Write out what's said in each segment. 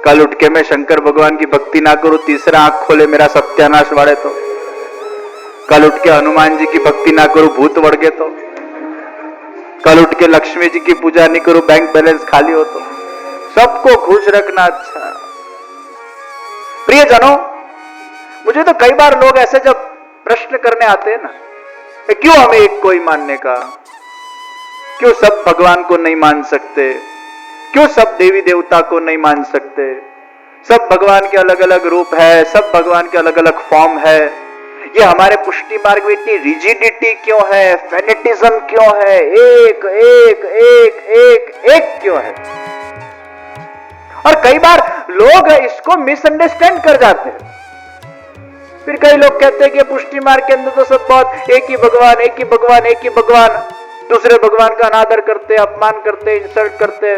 कल उठ के मैं शंकर भगवान की भक्ति ना करूं, तीसरा आंख खोले मेरा सत्यानाश वाड़े तो, कल उठ के हनुमान जी की भक्ति ना करूं, भूत बढ़ गए तो, कल उठ के लक्ष्मी जी की पूजा नहीं करूं, बैंक बैलेंस खाली हो तो, सबको खुश रखना अच्छा। प्रियजनों, मुझे तो कई बार लोग ऐसे जब प्रश्न करने आते हैं ना, क्यों हमें एक को ही मानने का, क्यों सब भगवान को नहीं मान सकते, क्यों सब देवी देवता को नहीं मान सकते, सब भगवान के अलग अलग रूप है, सब भगवान के अलग अलग फॉर्म है, ये हमारे पुष्टि मार्ग में इतनी रिजिडिटी क्यों है, फेनेटिज्म क्यों है, एक एक एक एक एक क्यों है। और कई बार लोग इसको मिसअंडरस्टैंड कर जाते हैं। फिर कई लोग कहते हैं कि पुष्टि मार्ग के अंदर तो सब बहुत एक ही भगवान, एक ही भगवान, एक ही भगवान, दूसरे भगवान का अनादर करते, अपमान करते, इंसल्ट करते,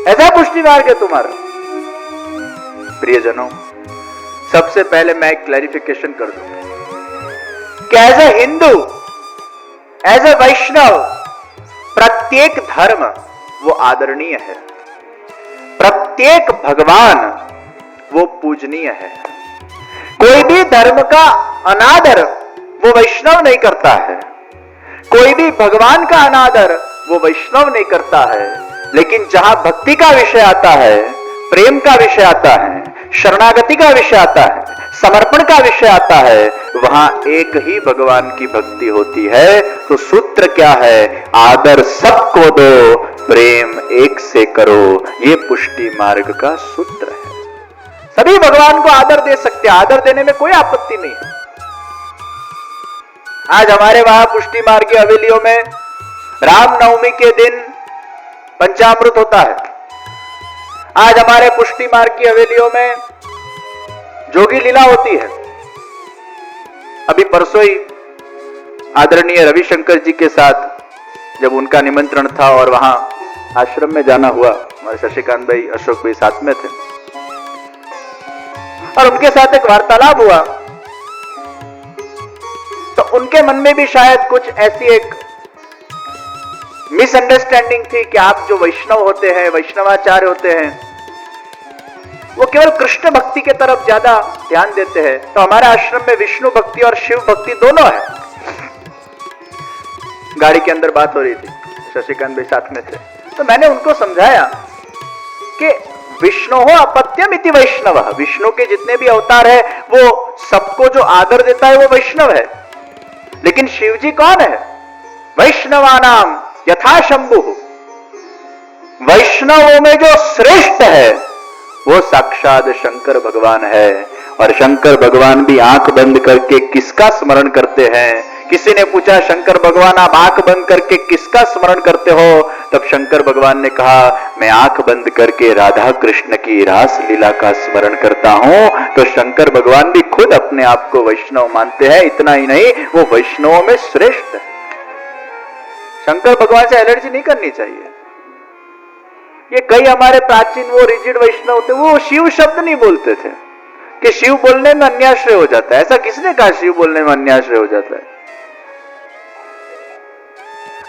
ऐसा पुष्टि मार्ग है तुम्हारा। प्रियजनों, सबसे पहले मैं एक क्लैरिफिकेशन कर दूं कि as a Hindu, as a Vaishnav, प्रत्येक धर्म वो आदरणीय है, प्रत्येक भगवान वो पूजनीय है। कोई भी धर्म का अनादर वो वैष्णव नहीं करता है, कोई भी भगवान का अनादर वो वैष्णव नहीं करता है। लेकिन जहां भक्ति का विषय आता है, प्रेम का विषय आता है, शरणागति का विषय आता है, समर्पण का विषय आता है, वहां एक ही भगवान की भक्ति होती है। तो सूत्र क्या है? आदर सबको दो, प्रेम एक से करो। ये पुष्टि मार्ग का सूत्र है। सभी भगवान को आदर दे सकते हैं, आदर देने में कोई आपत्ति नहीं है। आज हमारे वहां पुष्टि मार्ग की हवेलियों में रामनवमी के दिन पंचामृत होता है। आज हमारे पुष्टि मार्ग की हवेलियों में जोगी लीला होती है। अभी परसों ही आदरणीय रविशंकर जी के साथ जब उनका निमंत्रण था और वहां आश्रम में जाना हुआ, हमारे शशिकांत भाई, अशोक भाई साथ में थे और उनके साथ एक वार्तालाप हुआ। तो उनके मन में भी शायद कुछ ऐसी एक मिसअंडरस्टैंडिंग थी कि आप जो वैष्णव होते हैं, वैष्णवाचार्य होते हैं, वो केवल कृष्ण भक्ति के तरफ ज्यादा ध्यान देते हैं। तो हमारे आश्रम में विष्णु भक्ति और शिव भक्ति दोनों है। गाड़ी के अंदर बात हो रही थी, शशिकांत भाई साथ में थे। तो मैंने उनको समझाया कि विष्णु हो अपत्यम इति वैष्णव, विष्णु के जितने भी अवतार है वो सबको जो आदर देता है वो वैष्णव है। लेकिन शिव जी कौन है? वैष्णवानाम यथा शंभु, वैष्णवों में जो श्रेष्ठ है वो साक्षात शंकर भगवान है। और शंकर भगवान भी आंख बंद करके किसका स्मरण करते हैं? किसी ने पूछा, शंकर भगवान आप आंख बंद करके किसका स्मरण करते हो? तब शंकर भगवान ने कहा, मैं आंख बंद करके राधा कृष्ण की रास लीला का स्मरण करता हूं। तो शंकर भगवान भी खुद अपने आप को वैष्णव मानते हैं। इतना ही नहीं, वो वैष्णवों में श्रेष्ठ है। शंकर भगवान से एलर्जी नहीं करनी चाहिए। ये कई हमारे प्राचीन वो रिजिड वैष्णव थे, वो शिव शब्द नहीं बोलते थे कि शिव बोलने में अन्याश्रय हो जाता है। ऐसा किसने कहा शिव बोलने में अन्याश्रय हो जाता है?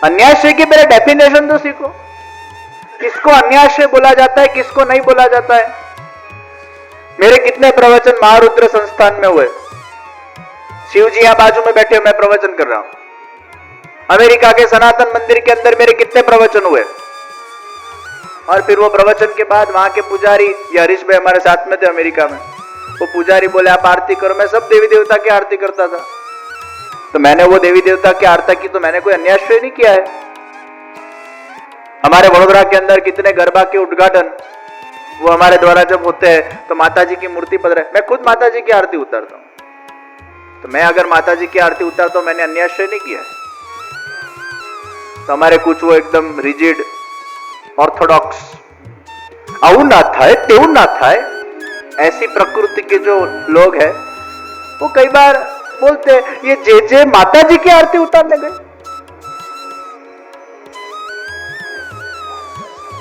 अन्याश्रय की पहले डेफिनेशन तो सीखो, किसको अन्याश्रय बोला जाता है, किसको नहीं बोला जाता है। मेरे कितने प्रवचन महारुद्र संस्थान में हुए। शिव जी यहां बाजू में बैठे, मैं प्रवचन कर रहा हूं। अमेरिका के सनातन मंदिर के अंदर मेरे कितने प्रवचन हुए। और फिर वो प्रवचन के बाद वहां के पुजारी, या हरीश भाई हमारे साथ में थे अमेरिका में, वो पुजारी बोले आप आरती करो। मैं सब देवी देवता की आरती करता था। तो मैंने वो देवी देवता की आरती की, तो मैंने कोई अन्याश्रय नहीं किया है। हमारे वडोदरा के अंदर कितने गरबा के उद्घाटन वो हमारे द्वारा जब होते हैं, तो माता जी की मूर्ति पधराए, मैं खुद माता जी की आरती उतारता हूं। तो मैं अगर माता जी की आरती उतारता हूं, मैंने अन्याश्रय नहीं किया है। तो हमारे कुछ वो एकदम रिजिड ऑर्थोडॉक्स, आऊ ना था तेऊ ना था, ऐसी प्रकृति के जो लोग हैं, वो कई बार बोलते ये जे माता जी की आरती उतारने गए।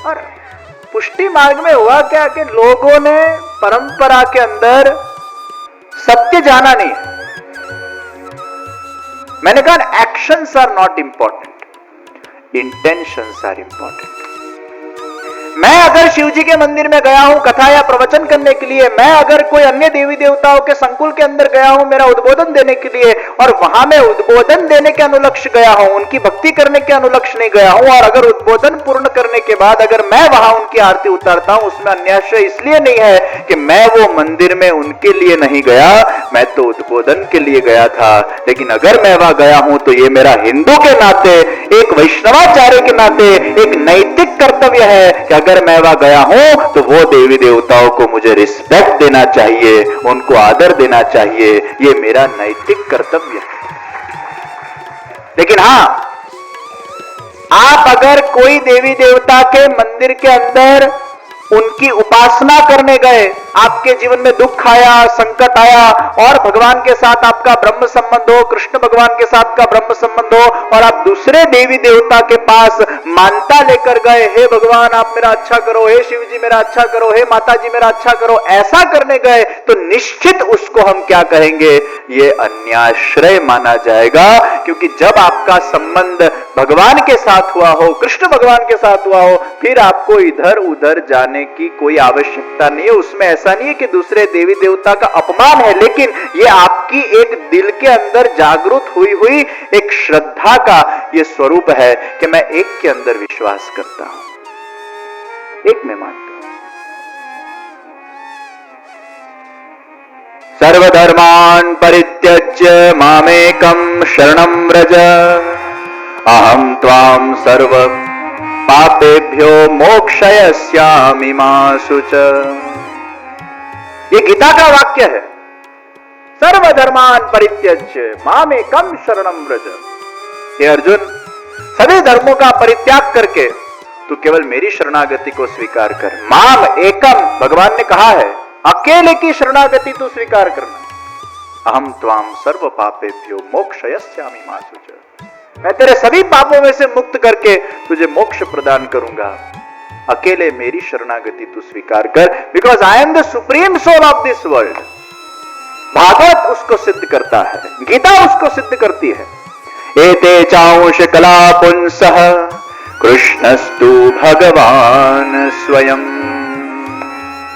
और पुष्टि मार्ग में हुआ क्या कि लोगों ने परंपरा के अंदर सत्य जाना नहीं। मैंने कहा actions are not important, intentions are important. मैं अगर शिव जी के मंदिर में गया हूं कथा या प्रवचन करने के लिए, मैं अगर कोई अन्य देवी देवताओं के संकुल के अंदर गया हूं मेरा उद्बोधन देने के लिए, और वहां मैं उद्बोधन देने के अनुलक्ष्य गया हूं, उनकी भक्ति करने के अनुलक्ष्य नहीं गया हूं, और अगर उद्बोधन पूर्ण करने के बाद अगर मैं वहां उनकी आरती उतारता हूं, उसमें अन्याश्रय इसलिए नहीं है कि मैं वो मंदिर में उनके लिए नहीं गया, मैं तो उद्बोधन के लिए गया था। लेकिन अगर मैं वहां गया हूं तो ये मेरा हिंदू के नाते, एक वैष्णवाचार्य के नाते एक नैतिक कर्तव्य है कि अगर मैं वहां गया हूं तो वो देवी देवताओं को मुझे रिस्पेक्ट देना चाहिए, उनको आदर देना चाहिए, ये मेरा नैतिक कर्तव्य है। लेकिन हां, आप अगर कोई देवी देवता के मंदिर के अंदर उनकी उपासना करने गए, आपके जीवन में दुख आया, संकट आया, और भगवान के साथ आपका ब्रह्म संबंध हो, कृष्ण भगवान के साथ का ब्रह्म संबंध हो, और आप दूसरे देवी देवता के पास मानता लेकर गए, हे भगवान आप मेरा अच्छा करो, हे शिव जी मेरा अच्छा करो, हे माता जी मेरा अच्छा करो, ऐसा करने गए तो निश्चित उसको हम क्या कहेंगे, ये अन्याश्रय माना जाएगा। क्योंकि जब आपका संबंध भगवान के साथ हुआ हो, कृष्ण भगवान के साथ हुआ हो, फिर आपको इधर उधर जाने की कोई आवश्यकता नहीं है। उसमें ऐसा नहीं है कि दूसरे देवी देवता का अपमान है, लेकिन ये आपकी एक दिल के अंदर जागृत हुई एक श्रद्धा का ये स्वरूप है कि मैं एक के अंदर विश्वास करता हूं, एक में मानता हूं। सर्वधर्मान् परित्यज्य मामेकं शरणं व्रज अहं त्वां सर्व पापेभ्यो मोक्षयस्यामि मा शुच। ये गीता का वाक्य है। सर्वधर्मान् परित्यज्य मामेकं शरणं व्रज। हे अर्जुन, सभी धर्मों का परित्याग करके तू केवल मेरी शरणागति को स्वीकार कर। माम एकम, भगवान ने कहा है अकेले की शरणागति तू स्वीकार करना। अहम त्वाम सर्व पापेभ्यो मोक्षयस्यामि मा शुच। मैं तेरे सभी पापों में से मुक्त करके तुझे मोक्ष प्रदान करूंगा, अकेले मेरी शरणागति तू स्वीकार कर, because I am the supreme soul of this world. Bhagavat उसको सिद्ध करता है, गीता उसको सिद्ध करती है। एते चांश कला पुंसः कृष्णस्तु भगवान स्वयं।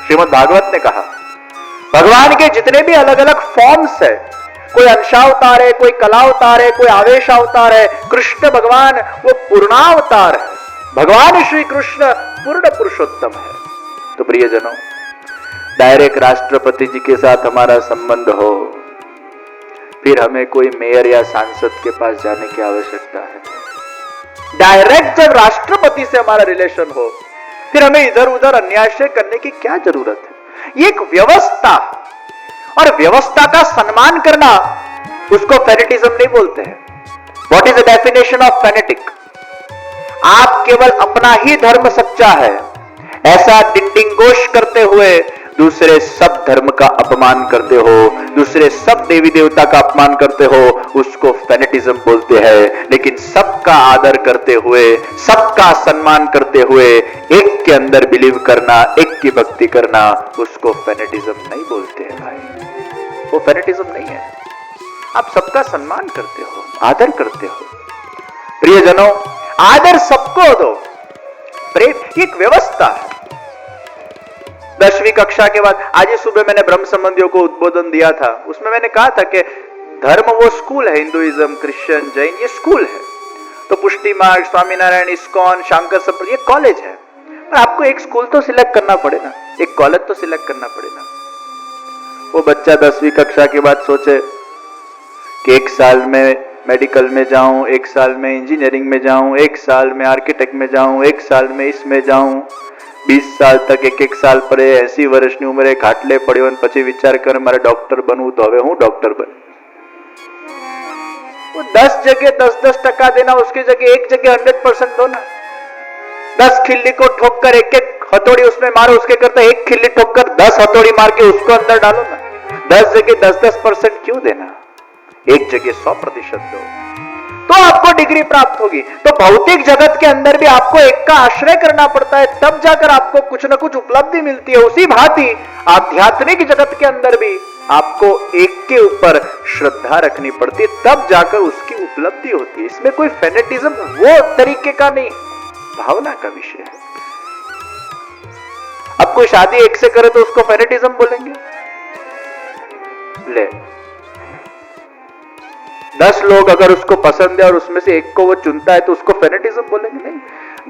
श्रीमद् भागवत ने कहा भगवान के जितने भी अलग अलग फॉर्म्स है, कोई अंशावतार है, कोई कलावतार है, कोई आवेशावतार है, कृष्ण भगवान वो पूर्णावतार है। भगवान श्री कृष्ण पूर्ण पुरुषोत्तम है। तो प्रियजनों, डायरेक्ट राष्ट्रपति जी के साथ हमारा संबंध हो, फिर हमें कोई मेयर या सांसद के पास जाने की आवश्यकता है। डायरेक्ट जब राष्ट्रपति से हमारा रिलेशन हो, फिर हमें इधर उधर अन्याय करने की क्या जरूरत है। ये एक व्यवस्था, और व्यवस्था का सम्मान करना, उसको फेनेटिज्म नहीं बोलते हैं। What is the definition of phonetic? आप केवल अपना ही धर्म सच्चा है ऐसा डिंडिंगोश करते हुए दूसरे सब धर्म का अपमान करते हो, दूसरे सब देवी देवता का अपमान करते हो, उसको फेनेटिज्म बोलते हैं। लेकिन सबका आदर करते हुए, सबका सम्मान करते हुए एक के अंदर बिलीव करना, एक की भक्ति करना, उसको फेनेटिज्म नहीं बोलते हैं भाई। वो फेनेटिज्म नहीं है। आप सबका सम्मान करते हो, आदर करते हो। प्रियजनों, आदर सबको दो, प्रेम एक व्यवस्था है। 10वीं कक्षा के बाद आज ही सुबह मैंने ब्रह्म संबंधियों को उद्बोधन दिया था। उसमें मैंने कहा था कि धर्म वो स्कूल है, हिंदुइज्म, क्रिश्चियन, जैन, ये स्कूल है। तो पुष्टि मार्ग, स्वामीनारायण, इस्कॉन, शंकर संप्रदाय, ये कॉलेज है। पर आपको एक स्कूल तो सिलेक्ट करना पड़ेगा, एक कॉलेज तो सिलेक्ट करना पड़ेगा। वो बच्चा 10वीं कक्षा के बाद सोचे कि 1 साल में मेडिकल में जाऊं, 1 साल में इंजीनियरिंग में जाऊं, 1 साल में आर्किटेक्ट में जाऊं, 1 साल में इसमें जाऊं, 20 साल तक 1-1 साल पर 80 વર્ષની ઉંમરે ખાટલે પડ્યો અને પછી વિચાર કરે મારે ડોક્ટર બનવું, તો હવે હું ડોક્ટર બન। वो 10 जगह 10% देना, उसकी जगह 1 जगह 100% दो ना। 10 खिल्ली को ठोककर 1-1 हथौड़ी उसमें मारो, उसके करता 1 खिल्ली ठोककर 10 हथौड़ी मार के उसको अंदर डालो ना। 10 जगह 10% क्यों देना, 1 जगह 100% दो, तो आपको डिग्री प्राप्त होगी। तो भौतिक जगत के अंदर भी आपको एक का आश्रय करना पड़ता है, तब जाकर आपको कुछ न कुछ उपलब्धि मिलती है। उसी भांति आध्यात्मिक जगत के अंदर भी आपको एक के ऊपर श्रद्धा रखनी पड़ती है, तब जाकर उसकी उपलब्धि होती है। इसमें कोई फेनेटिज्म वो तरीके का नहीं, भावना का विषय है। अब कोई शादी एक से करे तो उसको फेनेटिज्म बोलेंगे? ले 10 लोग अगर उसको पसंद है और उसमें से एक को वो चुनता है तो उसको फेनेटिज्म बोलेंगे? नहीं,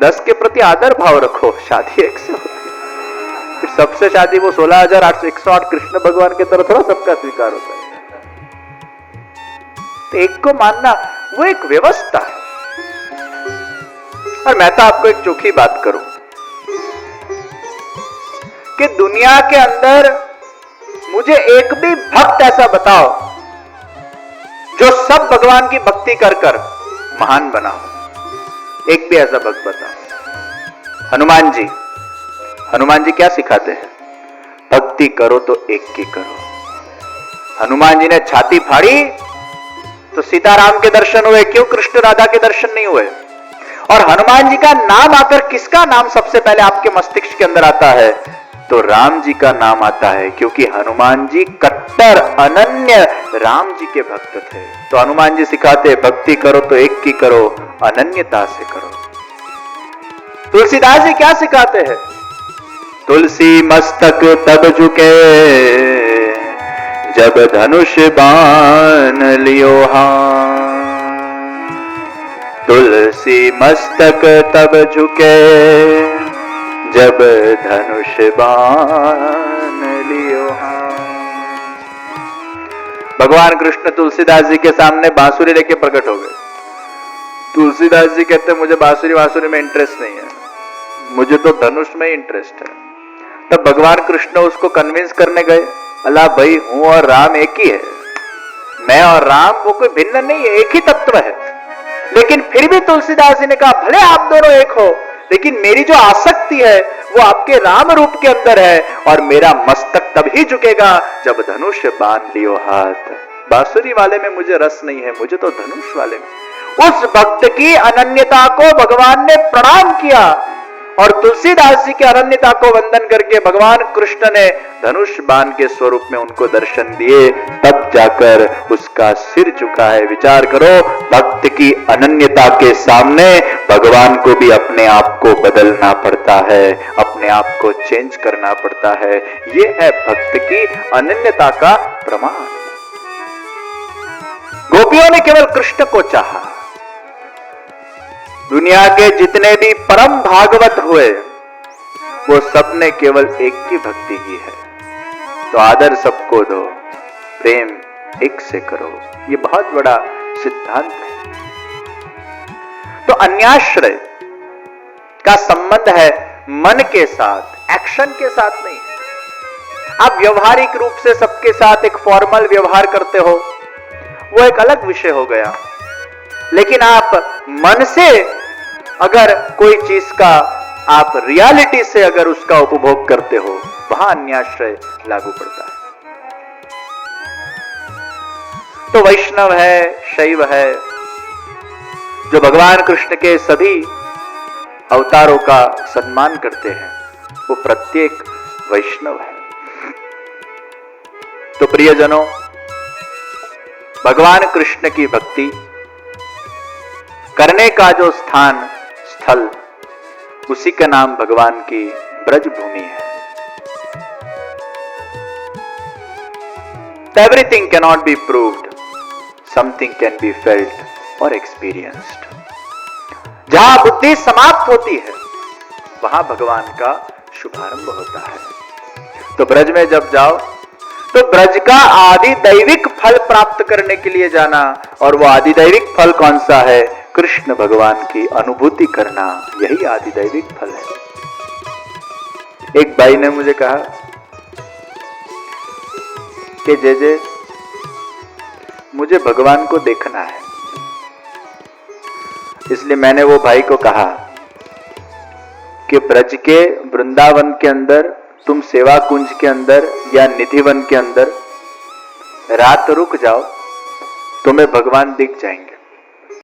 10 के प्रति आदर भाव रखो। शादी एक से होती है, फिर सबसे शादी वो 16,108 कृष्ण भगवान के तरह थोड़ा सबका स्वीकार होता है। तो एक को मानना वो एक व्यवस्था है। और मैं तो आपको एक चोखी बात करूं कि दुनिया के अंदर मुझे एक भी भक्त ऐसा बताओ जो सब भगवान की भक्ति कर कर महान बना हो। एक भी ऐसा भक्त बताओ। हनुमान जी क्या सिखाते हैं? भक्ति करो तो एक की करो। हनुमान जी ने छाती फाड़ी तो सीताराम के दर्शन हुए, क्यों कृष्ण राधा के दर्शन नहीं हुए? और हनुमान जी का नाम आकर किसका नाम सबसे पहले आपके मस्तिष्क के अंदर आता है? तो राम जी का नाम आता है, क्योंकि हनुमान जी कट्टर अनन्य राम जी के भक्त थे। तो हनुमान जी सिखाते भक्ति करो तो एक की करो, अनन्यता से करो। तुलसीदास जी क्या सिखाते हैं? तुलसी मस्तक तब झुके जब धनुष बाण लियो हाथ। तुलसी मस्तक तब झुके जब धनुष बाण लियो हाथ। भगवान कृष्ण तुलसीदास जी के सामने बांसुरी लेके प्रकट हो गए। तुलसीदास जी कहते मुझे बांसुरी में इंटरेस्ट नहीं है, मुझे तो धनुष में इंटरेस्ट है। तब भगवान कृष्ण उसको कन्विंस करने गए, अल्लाह भाई हूं और राम एक ही है, मैं और राम वो कोई भिन्न नहीं है, एक ही तत्व है। लेकिन फिर भी तुलसीदास जी ने कहा भले आप दोनों एक हो, लेकिन मेरी जो आसक्ति है वो आपके राम रूप के अंदर है, और मेरा मस्तक तभी झुकेगा जब धनुष बांध लियो हाथ। बांसुरी वाले में मुझे रस नहीं है, मुझे तो धनुष वाले में। उस भक्त की अनन्यता को भगवान ने प्रणाम किया, और तुलसीदास जी के अनन्यता को वंदन करके भगवान कृष्ण ने धनुष बाण के स्वरूप में उनको दर्शन दिए। तब जाकर उसका सिर झुका है। विचार करो, भक्त की अनन्यता के सामने भगवान को भी अपने आप को बदलना पड़ता है, अपने आप को चेंज करना पड़ता है। यह है भक्त की अनन्यता का प्रमाण। गोपियों ने केवल कृष्ण को चाहा। दुनिया के जितने भी परम भागवत हुए वो सबने केवल एक की भक्ति की है। तो आदर सबको दो, प्रेम एक से करो, ये बहुत बड़ा सिद्धांत है। तो अन्याश्रय का संबंध है मन के साथ, एक्शन के साथ नहीं। आप व्यवहारिक रूप से सबके साथ एक फॉर्मल व्यवहार करते हो, वो एक अलग विषय हो गया। लेकिन आप मन से अगर कोई चीज का आप रियलिटी से अगर उसका उपभोग करते हो, वहां अन्याश्रय लागू पड़ता है। तो वैष्णव है, शैव है, जो भगवान कृष्ण के सभी अवतारों का सम्मान करते हैं, वो प्रत्येक वैष्णव है। तो प्रियजनों, भगवान कृष्ण की भक्ति करने का जो स्थल, उसी का नाम भगवान की ब्रज भूमि है। Everything cannot be proved, something can be felt or experienced. जहां बुद्धि समाप्त होती है, वहां भगवान का शुभारंभ होता है। तो ब्रज में जब जाओ तो ब्रज का आदि दैविक फल प्राप्त करने के लिए जाना, और वो आदि दैविक फल कौन सा है? कृष्ण भगवान की अनुभूति करना, यही आदि दैविक फल है। एक भाई ने मुझे कहा कि जे मुझे भगवान को देखना है। इसलिए मैंने वो भाई को कहा कि ब्रज के वृंदावन के अंदर, तुम सेवा कुंज के अंदर या निधिवन के अंदर रात रुक जाओ, तुम्हें भगवान दिख जाएंगे।